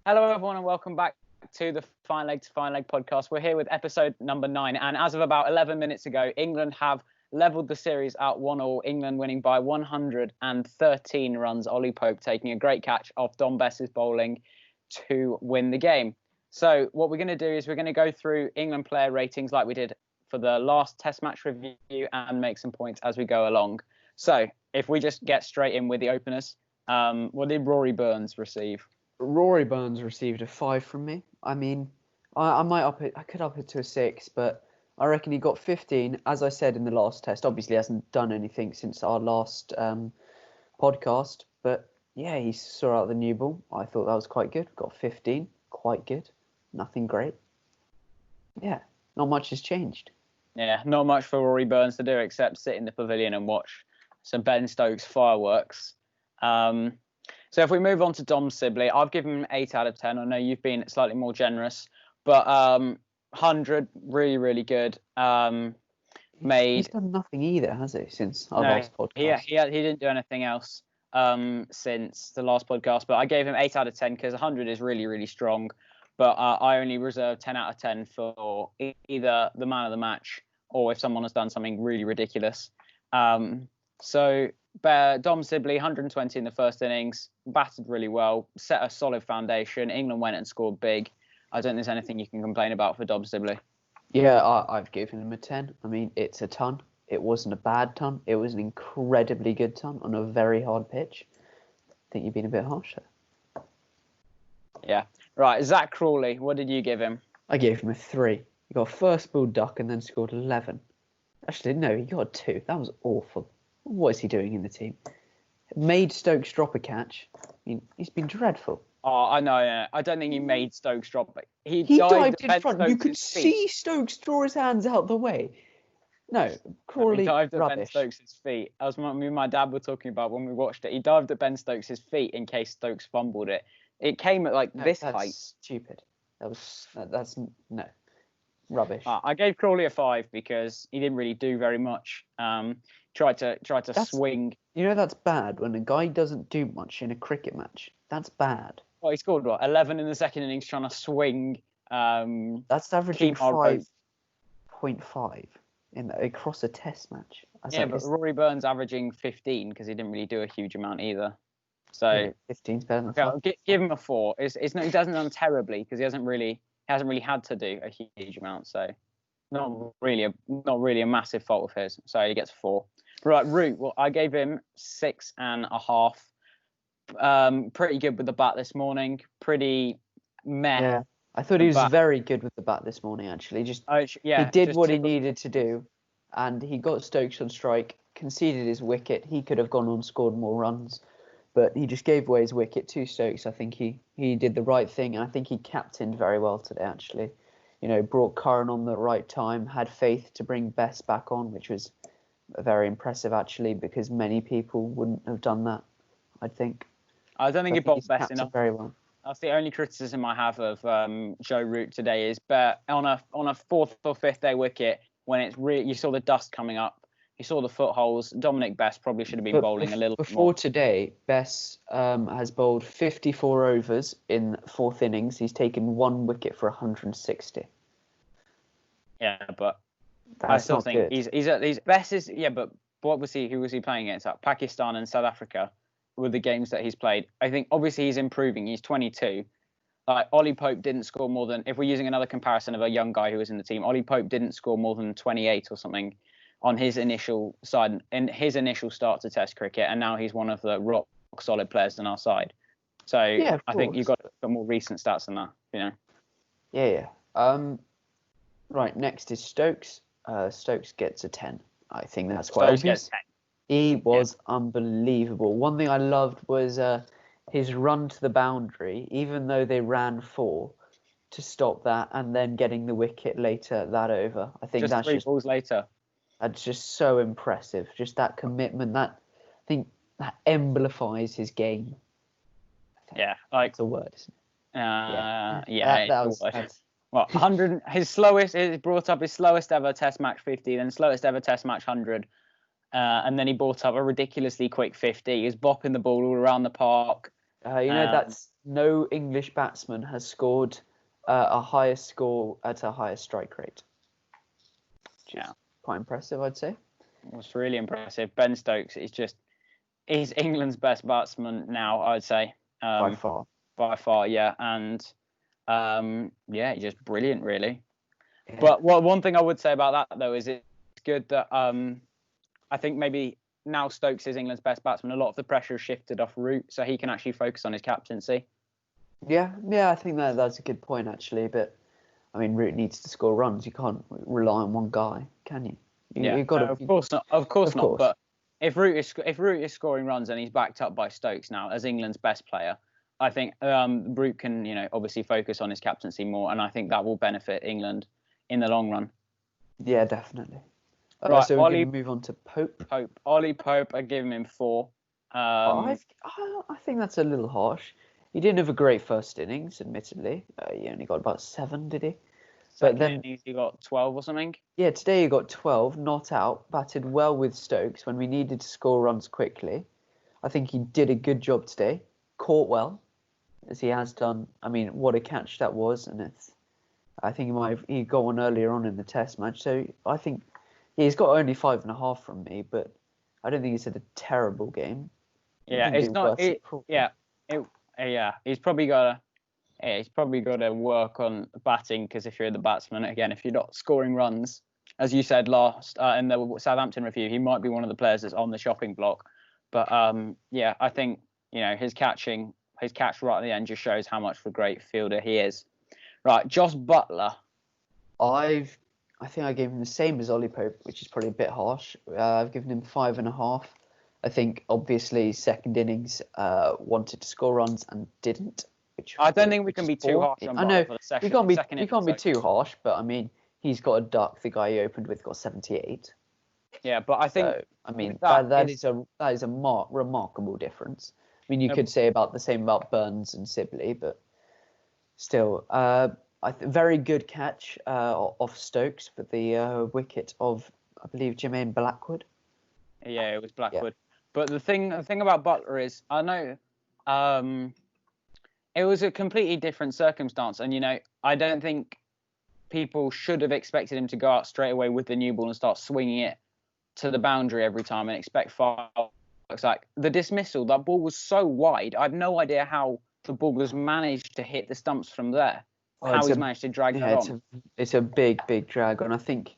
Hello, everyone, and welcome back to the Fine Leg to Fine Leg podcast. We're here with episode number 9, and as of about 11 minutes ago, England have levelled the series at 1-1. England winning by 113 runs. Ollie Pope taking a great catch off Dom Bess's bowling to win the game. So what we're going to do is we're going to go through England player ratings like we did for the last Test match review and make some points as we go along. So if we just get straight in with the openers, what did Rory Burns receive? Rory Burns received a 5 from me. I mean, I might up it. I could up it to a 6, but I reckon he got 15. As I said in the last test, obviously hasn't done anything since our last podcast. But yeah, he saw out the new ball. I thought that was quite good. Got 15, quite good. Nothing great. Yeah, not much has changed. Yeah, not much for Rory Burns to do except sit in the pavilion and watch some Ben Stokes fireworks. So if we move on to Dom Sibley, I've given him 8 out of 10. I know you've been slightly more generous, but 100, really, really good. He's done nothing either, has he, since our last podcast? He didn't do anything else since the last podcast, but I gave him 8 out of 10 because 100 is really, really strong. But I only reserved 10 out of 10 for either the man of the match or if someone has done something really ridiculous. So Dom Sibley, 120 in the first innings, batted really well, set a solid foundation. England went and scored big. I don't think there's anything you can complain about for Dom Sibley. Yeah, I've given him a 10. I mean, it's a ton. It wasn't a bad ton. It was an incredibly good ton on a very hard pitch. I think you've been a bit harsh there. Yeah. Right, Zach Crawley, what did you give him? I gave him a 3. He got a first ball duck and then scored 11. Actually, no, he got a 2. That was awful. What is he doing in the team? Made Stokes drop a catch. I mean, he's been dreadful. Oh, I know. Yeah. I don't think he made Stokes drop it. He dived in front. You could see Stokes draw his hands out the way. No, Crawley, he dived at rubbish. Ben Stokes' feet. As me and my dad were talking about when we watched it. He dived at Ben Stokes' feet in case Stokes fumbled it. It came at this height. Stupid. That's no. Rubbish. I gave Crawley a 5 because he didn't really do very much. Tried to swing. You know that's bad when a guy doesn't do much in a cricket match. That's bad. Well, he scored 11 in the second innings trying to swing. That's averaging 5.5 across a test match. But Rory Burns averaging 15 because he didn't really do a huge amount either. So 15's better than 5. Give him a 4. It's not, he doesn't done terribly because he hasn't really had to do a huge amount. So not really a massive fault of his. So he gets 4. Right, Root. Well, I gave him 6.5. Pretty good with the bat this morning. Pretty meh. Yeah, I thought he was very good with the bat this morning. Actually, he did what he needed to do, and he got Stokes on strike. Conceded his wicket. He could have gone on and scored more runs, but he just gave away his wicket to Stokes. I think he did the right thing, and I think he captained very well today. Actually, brought Curran on the right time. Had faith to bring Bess back on, which was very impressive actually, because many people wouldn't have done that. I think. I don't think he bowled Bess enough. Very well. That's the only criticism I have of Joe Root today is, but on a 4th or 5th day wicket when it's you saw the dust coming up, you saw the footholes. Dominic Bess probably should have been bowling a little bit more. Before today, Bess has bowled 54 overs in 4th innings. He's taken 1 wicket for 160. Yeah, but that's I still not think good. he's Bess is but who was he playing against? Pakistan and South Africa were the games that he's played. I think obviously he's improving. He's 22. Ollie Pope didn't score more than, if we're using another comparison of a young guy who was in the team, Ollie Pope didn't score more than 28 or something on his initial side, in his initial start to Test cricket, and now he's one of the rock solid players on our side. So yeah, I think you've got more recent stats than that, Yeah. Right, next is Stokes. Stokes gets a 10. I think that's quite obvious. He was unbelievable. One thing I loved was his run to the boundary, even though they ran 4 to stop that, and then getting the wicket later that over. I think that's 3 balls later. That's just so impressive. Just that commitment. I think that amplifies his game. Yeah, that's a word, isn't it? That was. 100. He brought up his slowest ever Test match 50, then slowest ever Test match 100. And then he brought up a ridiculously quick 50. He was bopping the ball all around the park. That's no English batsman has scored a higher score at a higher strike rate. Yeah, quite impressive, I'd say. It's really impressive. Ben Stokes he's England's best batsman now, I'd say. By far. By far, yeah. And he's just brilliant, really. Yeah. But one thing I would say about that, though, is it's good that I think maybe now Stokes is England's best batsman. A lot of the pressure has shifted off Root, so he can actually focus on his captaincy. Yeah, I think that's a good point, actually. But, I mean, Root needs to score runs. You can't rely on one guy, can you? Of course not. Of course not. But if Root is scoring runs and he's backed up by Stokes now as England's best player, I think Root can, obviously focus on his captaincy more, and I think that will benefit England in the long run. Yeah, definitely. Right, so we're going to move on to Pope. Ollie Pope, I give him 4. I think that's a little harsh. He didn't have a great first innings, admittedly. He only got about 7, did he? But then he got 12 or something. Yeah, today he got 12, not out, batted well with Stokes when we needed to score runs quickly. I think he did a good job today, caught well, as he has done. I mean, what a catch that was, and I think he got one earlier on in the Test match. So I think he's got only 5.5 from me, but I don't think he's had a terrible game. Yeah, it's not. He's probably got to work on batting, because if you're the batsman, again, if you're not scoring runs, as you said last in the Southampton review, he might be one of the players that's on the chopping block. But I think his catch right at the end just shows how much of a great fielder he is. Right, Josh Buttler. I think I gave him the same as Ollie Pope, which is probably a bit harsh. I've given him 5.5. I think obviously second innings wanted to score runs and didn't. I don't think we can be too harsh on Buttler for the second. We can't be too harsh, but I mean he's got a duck. The guy he opened with got 78. Yeah, but I think that is a remarkable difference. I mean, you could say about the same about Burns and Sibley, but still, very good catch off Stokes for the wicket of, I believe, Jermaine Blackwood. Yeah, it was Blackwood. Yeah. But the thing about Buttler is, I know it was a completely different circumstance, and I don't think people should have expected him to go out straight away with the new ball and start swinging it to the boundary every time and expect fireworks. Like the dismissal, that ball was so wide. I have no idea how the ball was managed to hit the stumps from there. How he's managed to drag that on. It's a big drag on. I think,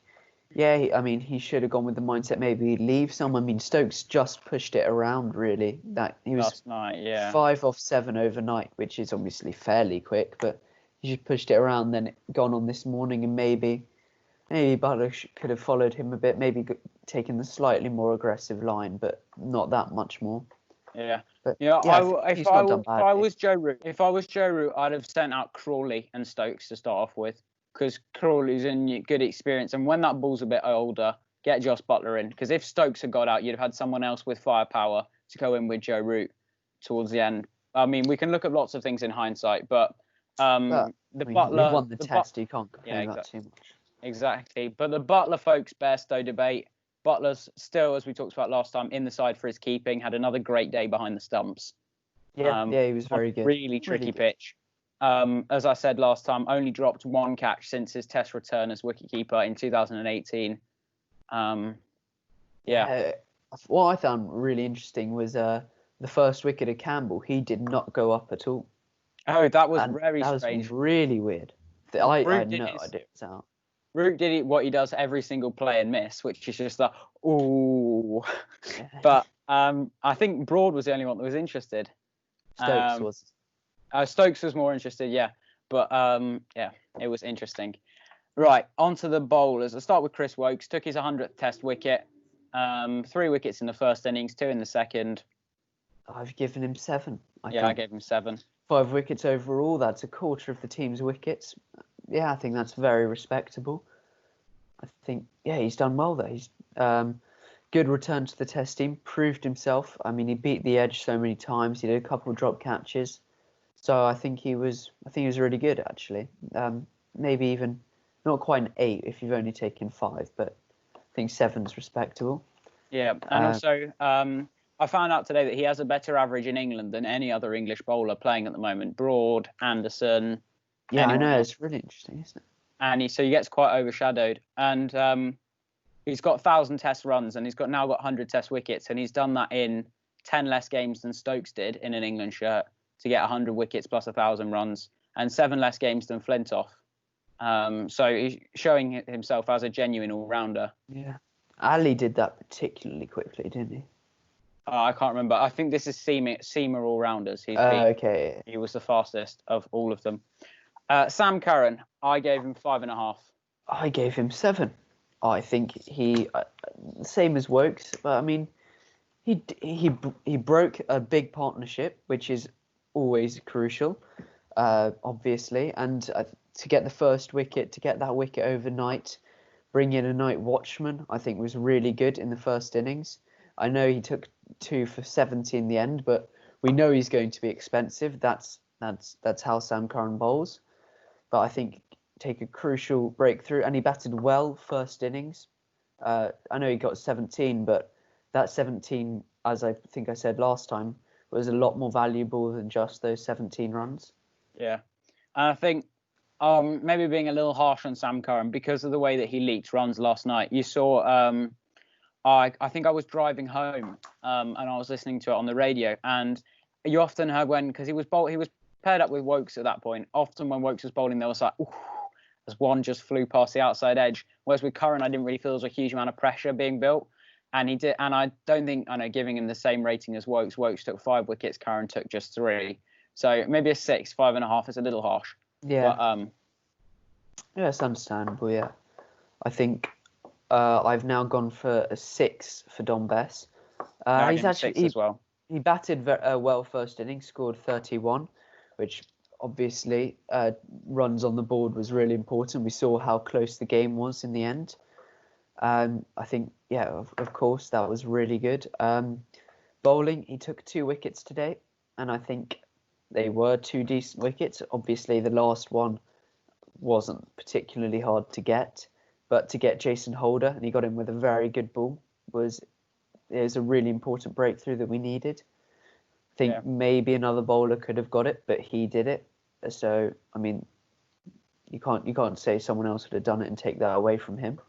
he should have gone with the mindset maybe he'd leave some. I mean, Stokes just pushed it around, really. That he was last night, yeah. 5 off 7 overnight, which is obviously fairly quick, but he just pushed it around, then gone on this morning, and maybe Butler could have followed him a bit, maybe taken the slightly more aggressive line, but not that much more. Yeah. But, if I was Joe Root, I'd have sent out Crawley and Stokes to start off with, because Crawley's in good experience, and when that ball's a bit older, get Josh Buttler in, because if Stokes had got out, you'd have had someone else with firepower to go in with Joe Root towards the end. I mean, we can look at lots of things in hindsight, but Buttler... We won the Test, you can't complain about too much. Exactly. But the Buttler folks Bairstow debate, Butler's still, as we talked about last time, in the side for his keeping, had another great day behind the stumps. Yeah, he was very good. Really tricky pitch. As I said last time, only dropped 1 catch since his Test return as wicketkeeper in 2018. What I found really interesting was the first wicket of Campbell. He did not go up at all. Oh, that was very strange. That was really weird. I had no idea it was out. Root did what he does every single play and miss, which is just the ooh. But I think Broad was the only one that was interested. Stokes was more interested, yeah. But it was interesting. Right, on to the bowlers. I'll start with Chris Woakes. Took his 100th Test wicket. 3 wickets in the first innings, 2 in the second. I've given him 7. I gave him 7. 5 wickets overall. That's a quarter of the team's wickets. Yeah, I think that's very respectable. I think, he's done well there. He's good return to the Test team, proved himself. I mean, he beat the edge so many times. He did a couple of drop catches. So I think he was really good, actually. Maybe even not quite an 8 if you've only taken 5, but I think 7's respectable. Yeah, and also I found out today that he has a better average in England than any other English bowler playing at the moment. Broad, Anderson. Yeah, I know. It's really interesting, isn't it? And so he gets quite overshadowed. And he's got 1,000 Test runs, and he's now got 100 Test wickets, and he's done that in 10 less games than Stokes did in an England shirt to get 100 wickets plus 1,000 runs, and 7 less games than Flintoff. So he's showing himself as a genuine all-rounder. Yeah. Ali did that particularly quickly, didn't he? I can't remember. I think this is Seamer all-rounders. Okay. He was the fastest of all of them. Sam Curran, I gave him 5.5. I gave him 7. I think he, same as Wokes, but I mean, he broke a big partnership, which is always crucial, obviously, and to get the first wicket, to get that wicket overnight, bring in a night watchman, I think was really good in the first innings. I know he took 2 for 70 in the end, but we know he's going to be expensive. That's how Sam Curran bowls. But I think take a crucial breakthrough, and he batted well first innings. I know he got 17, but that 17, as I think I said last time, was a lot more valuable than just those 17 runs. Yeah, and I think maybe being a little harsh on Sam Curran because of the way that he leaked runs last night. You saw, I think I was driving home and I was listening to it on the radio, and you often heard because he was paired up with Wokes at that point. Often when Wokes was bowling, there was like, ooh, as one just flew past the outside edge. Whereas with Curran, I didn't really feel there was a huge amount of pressure being built. And he did, and I don't think giving him the same rating as Wokes. Wokes took 5 wickets, Curran took just 3. So maybe a 6, 5.5 is a little harsh. Yeah. But, yeah, it's understandable. Yeah, I think I've now gone for a 6 for Dom Bess. He's actually 6 as well. He batted well first innings, scored 31, which obviously runs on the board was really important. We saw how close the game was in the end. I think, yeah, of course, that was really good. Bowling, he took 2 wickets today, and I think they were 2 decent wickets. Obviously, the last one wasn't particularly hard to get, but to get Jason Holder, and he got him with a very good ball, was a really important breakthrough that we needed. I think maybe another bowler could have got it, but he did it. So, I mean, you can't say someone else would have done it and take that away from him.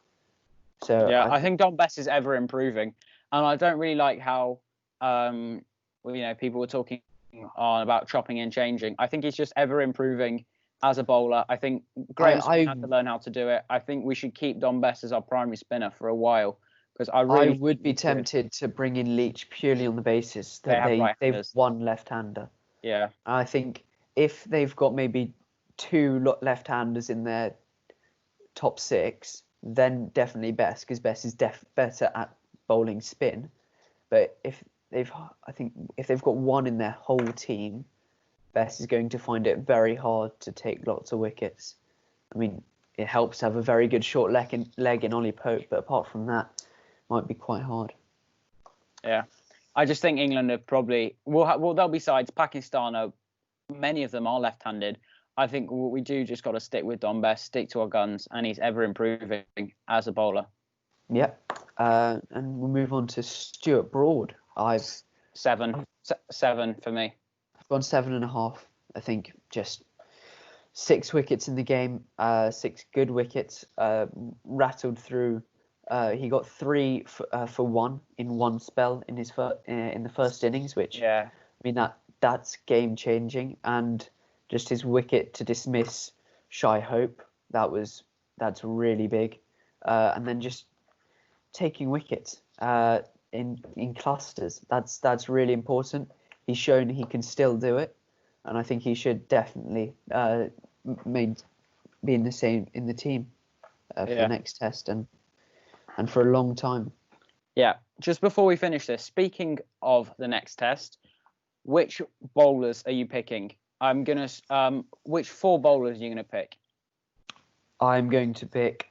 So yeah, I think Dom Bess is ever improving, and I don't really like how people were talking on about chopping and changing. I think he's just ever improving as a bowler. I think Graham had to learn how to do it. I think we should keep Dom Bess as our primary spinner for a while, because I would be tempted to bring in Leach purely on the basis that they've one left-hander. Yeah, I think if they've got maybe 2 left-handers in their top 6, then definitely Bess, because Bess is better at bowling spin. But if they've got one in their whole team, Bess is going to find it very hard to take lots of wickets. I mean, it helps to have a very good short leg in Ollie Pope, but apart from that, it might be quite hard. Yeah, I just think England have probably there'll be sides. Pakistan many of them are left-handed. I think we do just got to stick with Dom Bess, stick to our guns, and he's ever improving as a bowler. Yep. And we'll move on to Stuart Broad. I've 7 for me. I've gone 7.5. I think just 6 wickets in the game, 6 good wickets, rattled through. He got 3 for 1 in one spell in his in the first innings, which I mean that's game changing, and just his wicket to dismiss Shy Hope, that's really big, and then just taking wickets in clusters, that's really important. He's shown he can still do it, and I think he should definitely be in the team for the next test and for a long time. Yeah. Just before we finish this, speaking of the next test, which bowlers are you picking? Which 4 bowlers are you gonna pick? I'm going to pick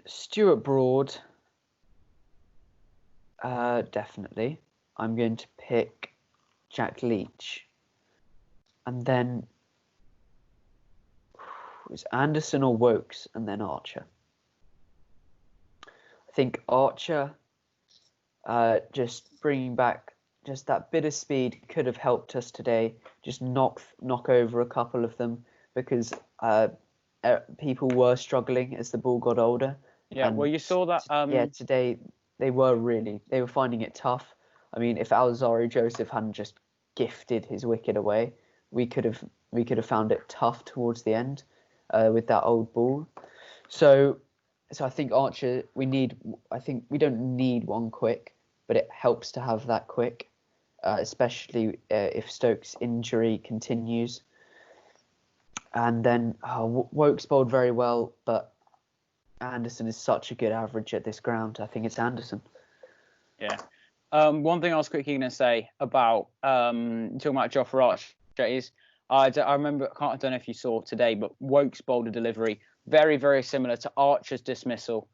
Stuart Broad. Definitely. I'm going to pick Jack Leach. And then it's Anderson or Wokes, and then Archer. I think Archer, just bringing back just that bit of speed could have helped us today. Just knock over a couple of them because people were struggling as the ball got older. Yeah, well, you saw that. Today they were finding it tough. I mean, if Alzari Joseph hadn't just gifted his wicket away, we could have found it tough towards the end with that old ball. So I think Archer, I think we don't need one quick, but it helps to have that quick, especially if Stokes' injury continues. And then Woke's bowled very well, but Anderson is such a good average at this ground. I think it's Anderson. Yeah. One thing I was quickly going to say about talking about Jofra Archer is I remember, I don't know if you saw today, but Woke's bowled a delivery very, very similar to Archer's dismissal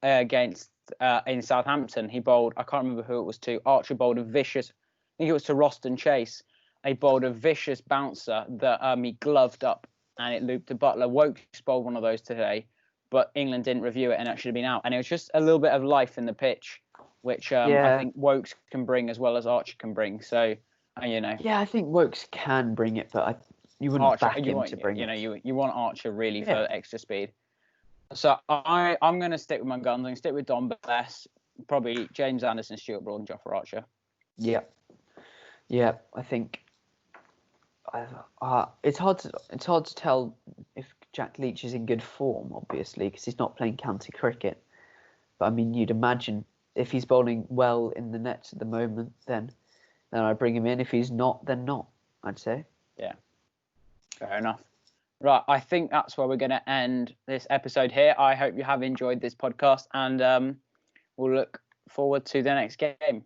against in Southampton. He bowled, I can't remember who it was to. Archer bowled a vicious, I think it was to Roston Chase. He bowled a vicious bouncer that he gloved up and it looped to Butler. Woke's bowled one of those today, but England didn't review it and it should have been out. And it was just a little bit of life in the pitch, which I think Wokes can bring as well as Archer can bring. So, Yeah, I think Wokes can bring it, but you wouldn't Archer, back him to bring it. You want Archer really for extra speed. So I'm going to stick with my guns. I'm going to stick with Don Bess, probably James Anderson, Stuart Broad, and Jofra Archer. Yeah, I think it's hard to tell if Jack Leach is in good form, obviously, because he's not playing county cricket. But I mean, you'd imagine if he's bowling well in the nets at the moment, then I bring him in. If he's not, then not, I'd say. Yeah, fair enough. Right, I think that's where we're going to end this episode here. I hope you have enjoyed this podcast, and we'll look forward to the next game.